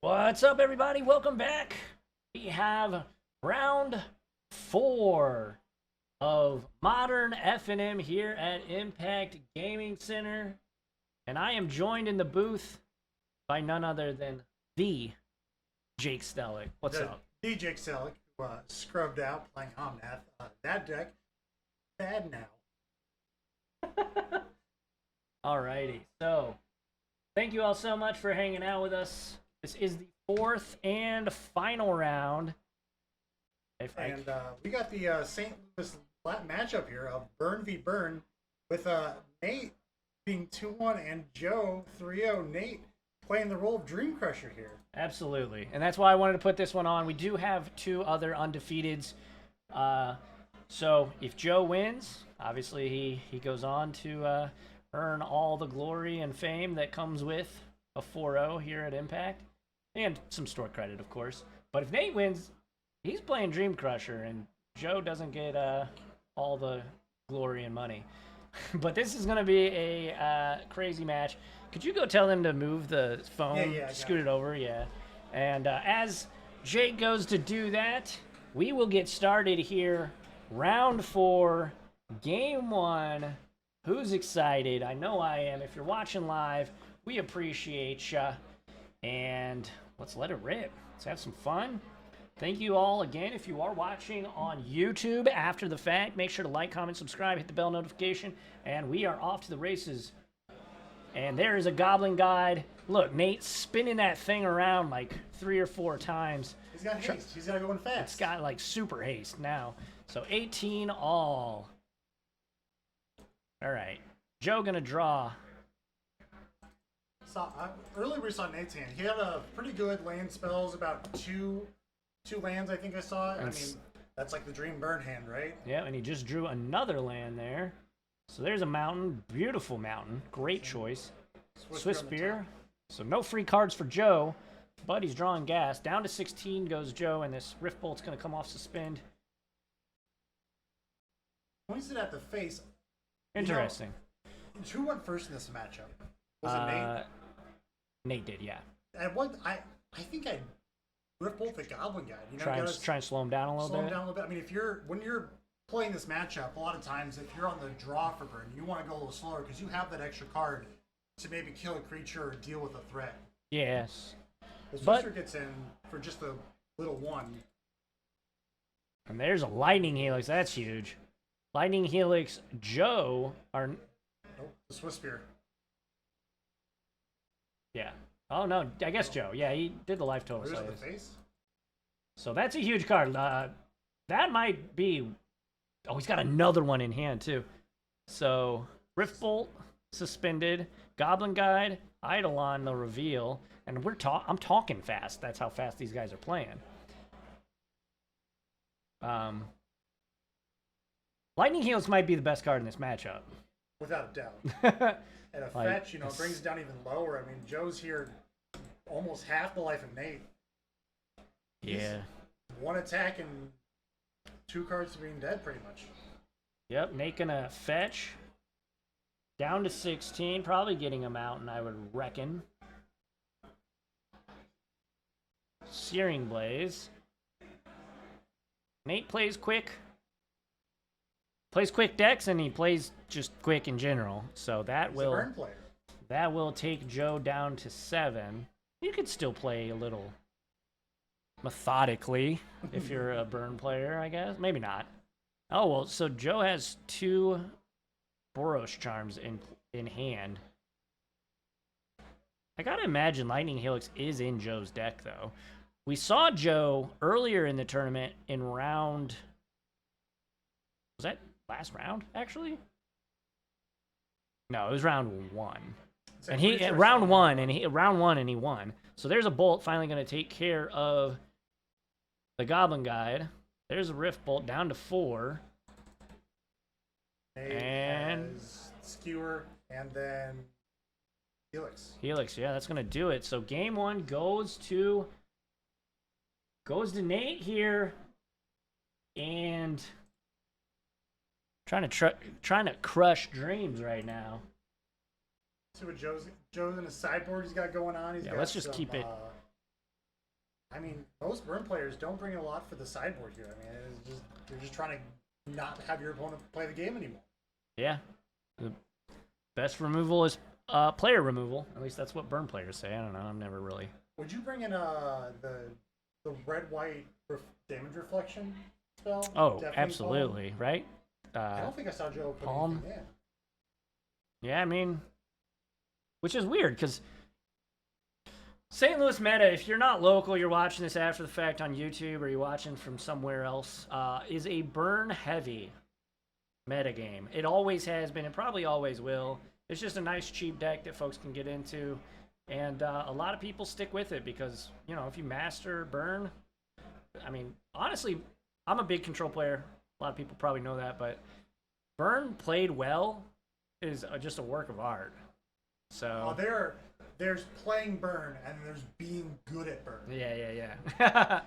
What's up, everybody? Welcome back. We have round 4 of Modern FNM here at Impact Gaming Center. And I am joined in the booth by none other than the Jake Stellick. What's up? The Jake Stellick, who scrubbed out playing Omnath. That deck, bad now. Alrighty. So, thank you all so much for hanging out with us. This is the 4th and final round. We got the St. Louis matchup here of Burn v. Burn with Nate being 2-1 and Joe 3-0. Nate playing the role of Dream Crusher here. Absolutely. And that's why I wanted to put this one on. We do have 2 other undefeateds. So if Joe wins, obviously he goes on to earn all the glory and fame that comes with a 4-0 here at Impact. And some store credit, of course. But if Nate wins, he's playing Dream Crusher, and Joe doesn't get all the glory and money. But this is going to be a crazy match. Could you go tell them to move the phone, scoot it over? Yeah. And as Jake goes to do that, we will get started here. Round 4, game 1. Who's excited? I know I am. If you're watching live, we appreciate ya. And let's let it rip. Let's have some fun. Thank you all again. If you are watching on YouTube after the fact, make sure to like, comment, subscribe, hit the bell notification, and we are off to the races. And there is a Goblin Guide. Look, Nate's spinning that thing around like 3 or 4 times. He's got haste. He's got to go in fast. It's got like super haste now. So 18 all. All right. Joe gonna draw. Earlier we saw Nate's hand. He had a pretty good land spells, about two lands, I think I saw. I mean, that's like the Dream Burn hand, right? Yeah, and he just drew another land there. So there's a mountain. Beautiful mountain. Great choice. Swiss Spear. So no free cards for Joe, but he's drawing gas. Down to 16 goes Joe, and this Rift Bolt's going to come off suspend. Points it at the face. Interesting. Who went first in this matchup? Was it Nate? Nate did, yeah. And what I think I Rift Bolt the Goblin Guide. You know, try and slow him down a little bit. Slow him down a little bit. I mean, when you're playing this matchup, a lot of times if you're on the draw for burn, you want to go a little slower because you have that extra card to maybe kill a creature or deal with a threat. Yes. The Swisher gets in for just a little one. And there's a Lightning Helix. That's huge. Lightning Helix, Joe are. Nope, the Swiss Spear. Yeah. Oh, no. I guess Joe. Yeah, he did the life total. The face? So that's a huge card. That might be... Oh, he's got another one in hand, too. So, Rift Bolt, suspended. Goblin Guide, Eidolon, the reveal. And I'm talking fast. That's how fast these guys are playing. Lightning Heals might be the best card in this matchup. Without a doubt. And a fetch, brings it down even lower. I mean, Joe's here almost half the life of Nate. Yeah. He's 1 attack and 2 cards to being dead, pretty much. Yep, Nate gonna fetch. Down to 16, probably getting a mountain, I would reckon. Searing Blaze. Nate plays quick. Plays quick decks, and he plays just quick in general. So that He's a burn player. That will take Joe down to 7. You could still play a little methodically if you're a burn player, I guess. Maybe not. Oh, well, so Joe has 2 Boros charms in hand. I gotta imagine Lightning Helix is in Joe's deck, though. We saw Joe earlier in the tournament in round... Was that last round, actually? No, it was round 1. And he round 1 and he won. So there's a bolt finally going to take care of the Goblin Guide. There's a Rift Bolt down to 4. And Skewer and then Helix. Helix, yeah, that's going to do it. So game 1 goes to Nate here, and trying to crush dreams right now. See what Joe's in a sideboard he's got going on. He's got let's just keep it. I mean, most burn players don't bring a lot for the sideboard here. I mean, it's just you're just trying to not have your opponent play the game anymore. Yeah. The best removal is player removal. At least that's what burn players say. I don't know. I'm never really. Would you bring in the red white damage reflection spell? Oh, Deafening absolutely, Palm? right? I don't think I saw Joe put Palm. anything in. Yeah, I mean, which is weird because St. Louis meta, if you're not local, you're watching this after the fact on YouTube or you're watching from somewhere else, is a burn heavy meta game. It always has been and probably always will. It's just a nice cheap deck that folks can get into, and a lot of people stick with it because, you know, if you master burn, I mean, honestly, I'm a big control player. A lot of people probably know that, but burn played well is just a work of art. So there's playing burn and there's being good at burn. yeah.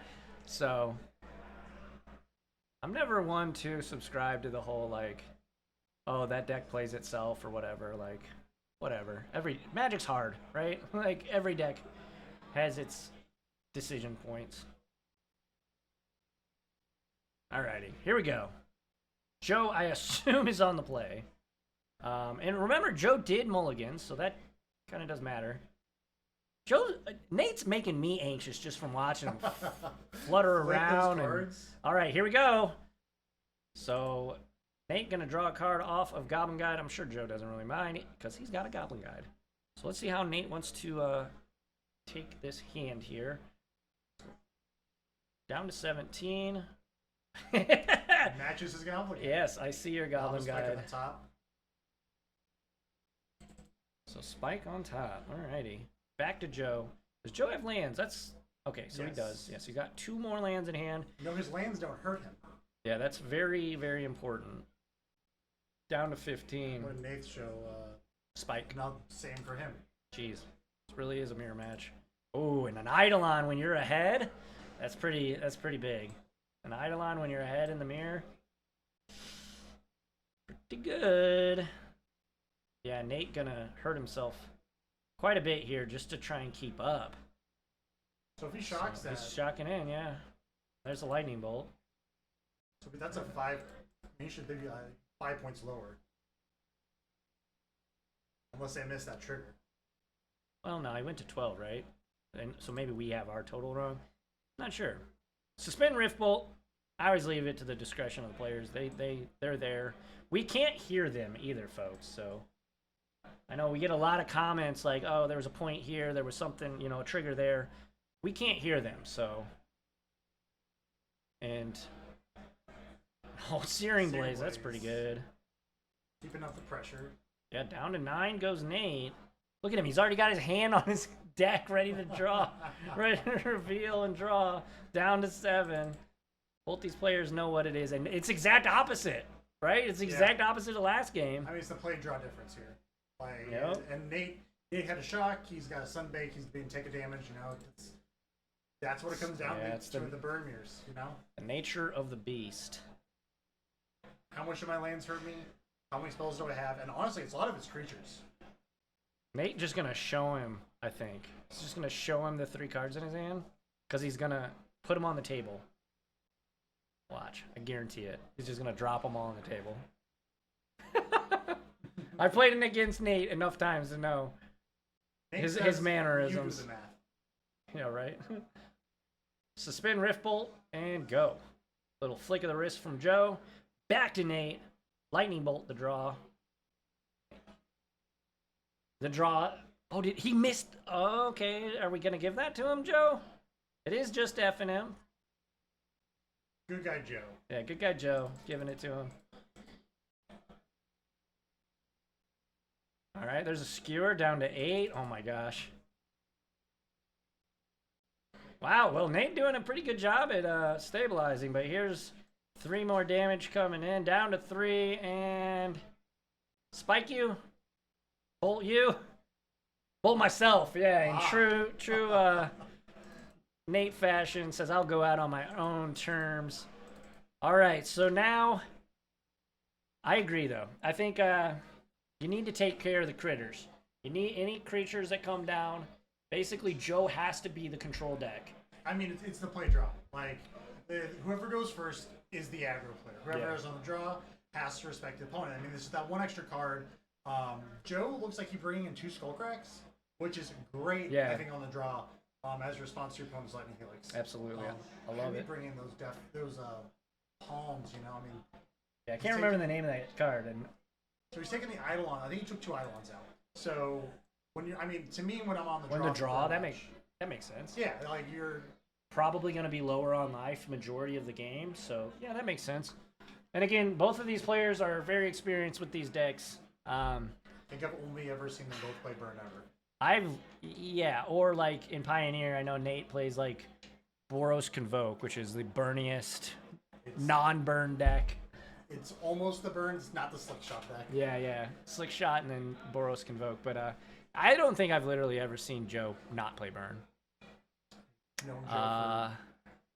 So I'm never one to subscribe to the whole like, oh, that deck plays itself or whatever. Like, whatever. Magic's hard, right? Like every deck has its decision points. Alrighty, here we go. Joe, I assume, is on the play. And remember, Joe did mulligan, so that kind of does matter. Nate's making me anxious just from watching him flutter around. All right, here we go. So Nate gonna draw a card off of Goblin Guide. I'm sure Joe doesn't really mind because he's got a Goblin Guide. So let's see how Nate wants to take this hand here. Down to 17. Matches his Goblin Guide. Yes, I see your Goblin Guide. On the top. So spike on top. Alrighty. Back to Joe. Does Joe have lands? That's okay, so yes. He does. Yes, you got 2 more lands in hand. No, his lands don't hurt him. Yeah, that's very, very important. Down to 15. What did Nate show? Spike. Now, same for him. Jeez. This really is a mirror match. Oh, and an Eidolon when you're ahead? That's pretty big. An Eidolon when you're ahead in the mirror? Pretty good. Yeah, Nate gonna hurt himself quite a bit here just to try and keep up. So if he shocks that... He's shocking in, yeah. There's a lightning bolt. So that's a 5... He should be 5 points lower. Unless they missed that trigger. Well, no, he went to 12, right? And so maybe we have our total wrong. Not sure. Suspend Rift Bolt. I always leave it to the discretion of the players. They're there. We can't hear them either, folks, so... I know we get a lot of comments like, oh, there was a point here, there was something, you know, a trigger there. We can't hear them, so. And, oh, Searing Blaze, that's pretty good. Keeping up the pressure. Yeah, down to 9 goes Nate. Look at him, he's already got his hand on his deck ready to draw. Ready to reveal and draw. Down to 7. Both these players know what it is, and it's exact opposite, right? It's the exact opposite of last game. I mean, it's the play draw difference here. Like, yep. And Nate had a shock. He's got a sunbake. He's being taken damage. You know, that's what it comes down to. The burn mirrors. You know, the nature of the beast. How much of my lands hurt me? How many spells do I have? And honestly, it's a lot of his creatures. Nate just gonna show him. I think he's just gonna show him the 3 cards in his hand because he's gonna put them on the table. Watch, I guarantee it. He's just gonna drop them all on the table. I played it against Nate enough times to know his mannerisms. You do the math. Yeah, right. Suspend Rift Bolt and go. Little flick of the wrist from Joe. Back to Nate. Lightning Bolt the draw. The draw. Oh, did he missed? Oh, okay, are we gonna give that to him, Joe? It is just FNM. Good guy, Joe. Yeah, good guy, Joe. Giving it to him. All right, there's a skewer down to 8. Oh my gosh. Wow, well, Nate doing a pretty good job at stabilizing, but here's 3 more damage coming in. Down to 3, and spike you. Bolt you. Bolt myself, yeah, in true Nate fashion. Says, I'll go out on my own terms. All right, so now, I agree, though. I think... you need to take care of the critters. You need any creatures that come down. Basically, Joe has to be the control deck. I mean, it's the play draw. Like, whoever goes first is the aggro player. Whoever is on the draw has to respect the opponent. I mean, this is that one extra card. Joe looks like he's bringing in 2 Skullcracks, which is great, I think, on the draw as a response to your opponent's Lightning Helix. Absolutely. I love it. Bringing those palms, you know, I mean. Yeah, I can't remember the name of that card. So he's taking the Eidolon. I think he took 2 Eidolons out. So when you, I mean, to me, when I'm on the draw, that makes sense. Yeah, like you're probably going to be lower on life majority of the game. So yeah, that makes sense. And again, both of these players are very experienced with these decks. I think I've only ever seen them both play Burn ever. Or like in Pioneer, I know Nate plays like Boros Convoke, which is the burniest non-burn deck. It's almost the burn, it's not the Slick Shot deck. Yeah. Slick Shot and then Boros Convoke. But I don't think I've literally ever seen Joe not play burn. Known Joe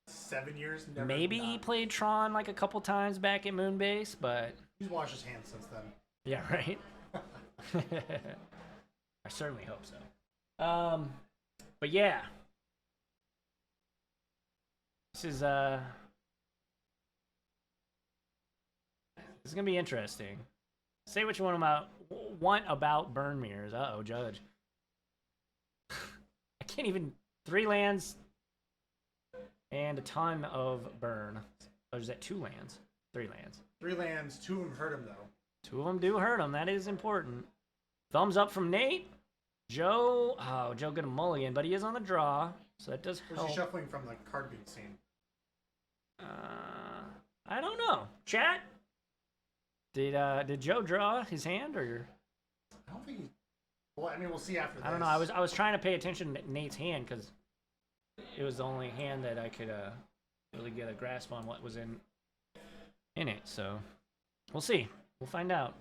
for 7 years. Maybe he played Tron like a couple times back at Moonbase, but he's washed his hands since then. Yeah, right. I certainly hope so. But yeah, this is gonna be interesting. Say what you want about burn mirrors. Uh-oh, Judge. I can't even 3 lands and a ton of burn. Or is that 2 lands? 3 lands. 3 lands. 2 of them hurt him though. 2 of them do hurt him. That is important. Thumbs up from Nate. Joe got a mulligan, but he is on the draw, so that does help. Was he shuffling from the card being seen? I don't know. Chat. Did Joe draw his hand or? I don't think. Well, I mean, we'll see after this. I don't know. I was trying to pay attention to Nate's hand because it was the only hand that I could really get a grasp on what was in it. So we'll see. We'll find out.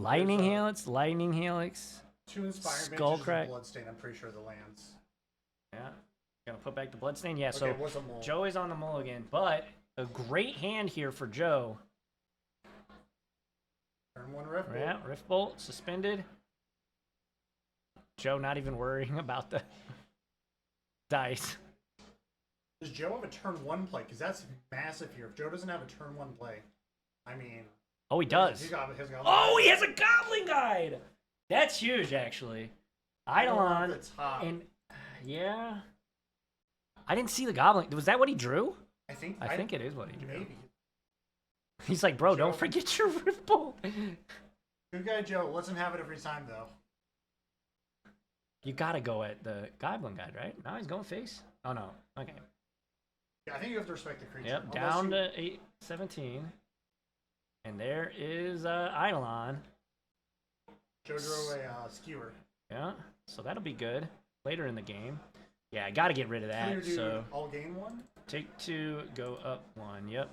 Lightning Helix. 2 Inspired Skullcrack. and Bloodstain, I'm pretty sure the lands. Yeah. Gonna put back the Bloodstain? Yeah, okay, so Joe is on the mulligan, but a great hand here for Joe. Turn 1 Rift Bolt. Yeah, Rift Bolt, suspended. Joe not even worrying about the dice. Does Joe have a turn 1 play? Because that's massive here. If Joe doesn't have a turn 1 play, I mean... Oh, he does. He has a Goblin Guide! That's huge, actually. Eidolon. And, yeah... I didn't see the Goblin... Was that what he drew? I think it is what he drew. Maybe. He's like, bro, don't forget your Rift Bolt. Good guy, Joe. Lets him have it every time, though. You gotta go at the Goblin Guide, right? Now he's going face? Oh, no. Okay. Yeah, I think you have to respect the creature. Yep, down to 8-17. And there is Eidolon. Joe drew a skewer. Yeah, so that'll be good later in the game. Yeah, I gotta get rid of that. So I'll gain 1? Take 2, go up 1. Yep.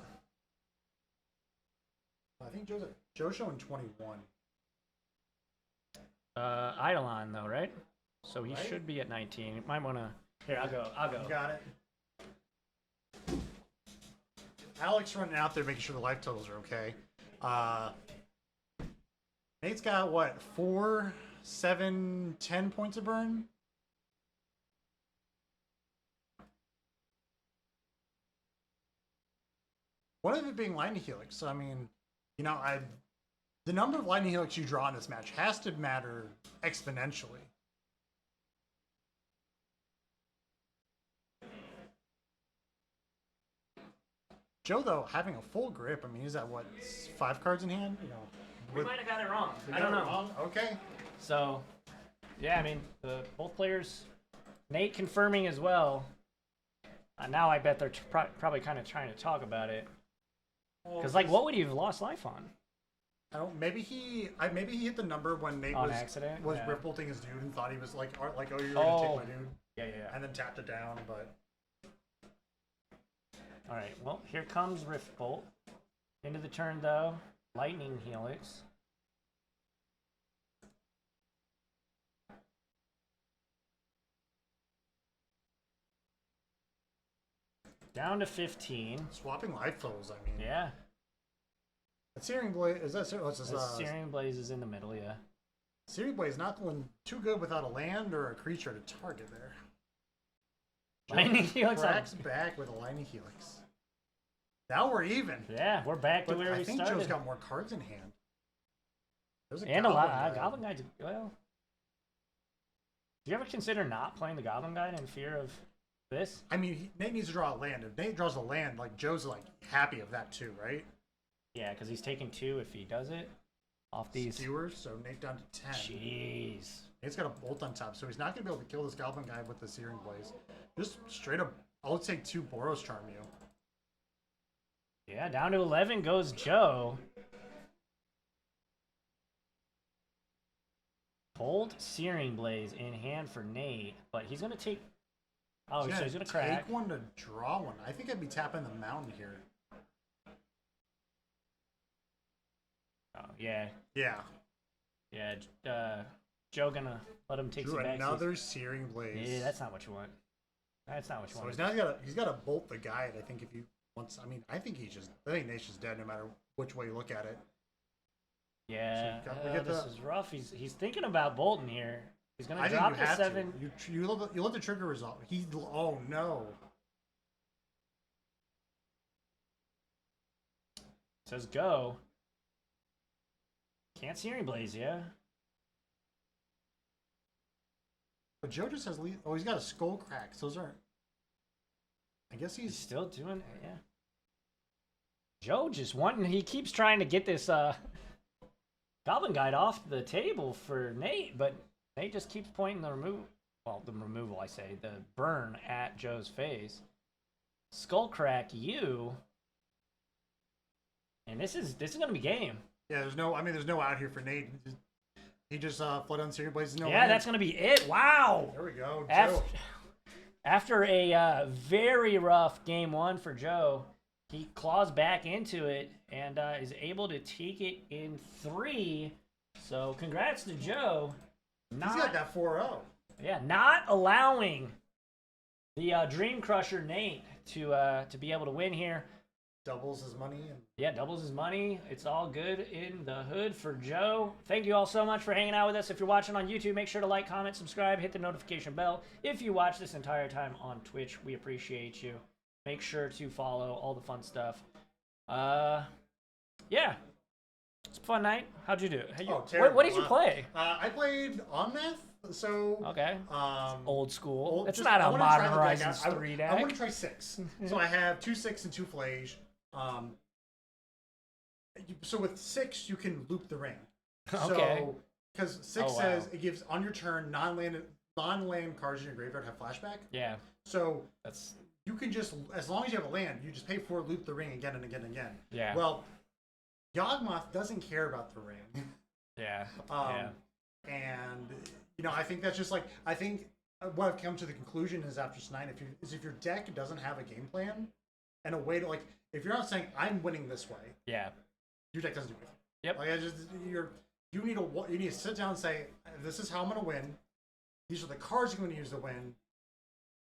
I think Joe's showing 21. Eidolon though, right? So he should be at 19. Might wanna. Here, I'll go. You got it. Alex running out there making sure the life totals are okay. Nate's got what, 4, 7, 10 points of burn? One of it being Lightning Helix. So I mean, you know, the number of Lightning Helix you draw in this match has to matter exponentially. Joe, though, having a full grip, I mean, he's at what, 5 cards in hand? You know, we might have got it wrong. I don't know. Okay. So, yeah, I mean, both players, Nate confirming as well. Now I bet they're probably kind of trying to talk about it. Because, like, what would he have lost life on? I don't. Maybe he hit the number when Nate on accident was rip bolting his dude and thought he was like, oh, you're gonna take my dude. Yeah. And then tapped it down, but. All right. Well, here comes Rift Bolt. Into the turn though, Lightning Helix. Down to 15. Swapping life totals, I mean. Yeah. Searing Blaze, is that what's this? Searing Blaze is in the middle, yeah. Searing Blade's not going too good without a land or a creature to target there. Lightning Helix. Cracks back with a Lightning Helix. Now we're even. Yeah, we're back to But where I we think started. Joe's got more cards in hand. There's And a lot. Goblin Guide's well. Do you ever consider not playing the Goblin Guide in fear of this? I mean, Nate needs to draw a land. If Nate draws a land, like Joe's like happy of that too, right? Yeah, because he's taking 2 if he does it off these. Skewers, so Nate down to 10. Jeez. Nate's got a bolt on top, so he's not gonna be able to kill this Goblin Guy with the Searing Blaze. Just straight up, I'll take 2 Boros Charm you. Yeah, down to 11 goes Joe. Bold Searing Blaze in hand for Nate, but he's gonna take. Oh, so he's gonna crack. Take one to draw one. I think I'd be tapping the mountain here. Oh yeah, Yeah. yeah. Joe gonna let him take Drew some back. another Searing Blaze. Yeah, that's not what you want. That's not what you So want. he's got to bolt the guide. I think if you wants, I mean, I think Nate's just dead no matter which way you look at it. Yeah, So we get this the- is rough. He's thinking about Bolton here. He's gonna I think drop you the have 7. to. You let the trigger resolve. Oh no. Says go. Can't Searing Blaze, yeah. But Joe just has he's got a skull crack. Those aren't. I guess He's he's still doing it, yeah. Joe just wanting. He keeps trying to get this Goblin Guide off the table for Nate, but Nate just keeps pointing the removal, I say, the burn at Joe's face. Skullcrack you. And this is gonna be game. yeah. There's no out here for Nate. He just flood on Searing Blaze. No Yeah, land. that's gonna be it. Wow. There we go. After, Joe. after a very rough game 1 for Joe, he claws back into it and is able to take it in 3. So congrats to Joe. He's got that 4-0. Yeah, not allowing the Dream Crusher Nate to be able to win here. Doubles his money. And Yeah, doubles his money. It's all good in the hood for Joe. Thank you all so much for hanging out with us. If you're watching on YouTube, make sure to like, comment, subscribe, hit the notification bell. If you watch this entire time on Twitch, we appreciate you. Make sure to follow all the fun stuff. Yeah. It's a fun night. How'd you do? Terrible. What did you play? I played Omnath, so Okay. Old school. It's just- not I a wanna try Modern the deck Horizons out. 3 I want deck. to try 6. So I have 2 6 and 2 Flage. So with 6 you can loop the ring. Okay. So because 6 Oh, wow. says it gives on your turn non-land cards in your graveyard have flashback. Yeah. So That's you can just, as long as you have a land, you just pay for it, loop the ring again and again and again. yeah. Well, Yawgmoth doesn't care about the ring. Yeah. Yeah. And I think that's just like what I've come to the conclusion is after tonight, if your deck doesn't have a game plan and a way to if you're not saying I'm winning this way, Yeah. your deck doesn't do anything. Yep. You need to sit down and say this is how I'm going to win. These are the cards you're going to use to win.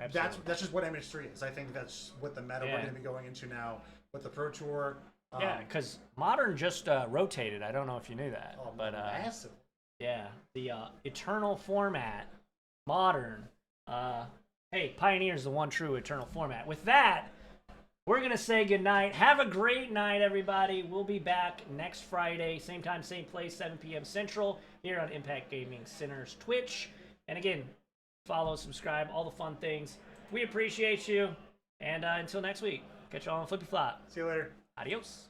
Absolutely. That's just what MH3 is. I think that's what the meta Yeah. we're going to be going into now with the Pro Tour. Yeah, because Modern just rotated. I don't know if you knew that, but massive. yeah, the Eternal format, Modern. Hey, Pioneer's the one true Eternal format. With that, we're gonna say goodnight. Have a great night, everybody. We'll be back next Friday, same time, same place, 7 p.m. Central, here on Impact Gaming Center's Twitch. And again, follow, subscribe, all the fun things. We appreciate you. And until next week, catch you all on Flippy Flop. See you later. Adios.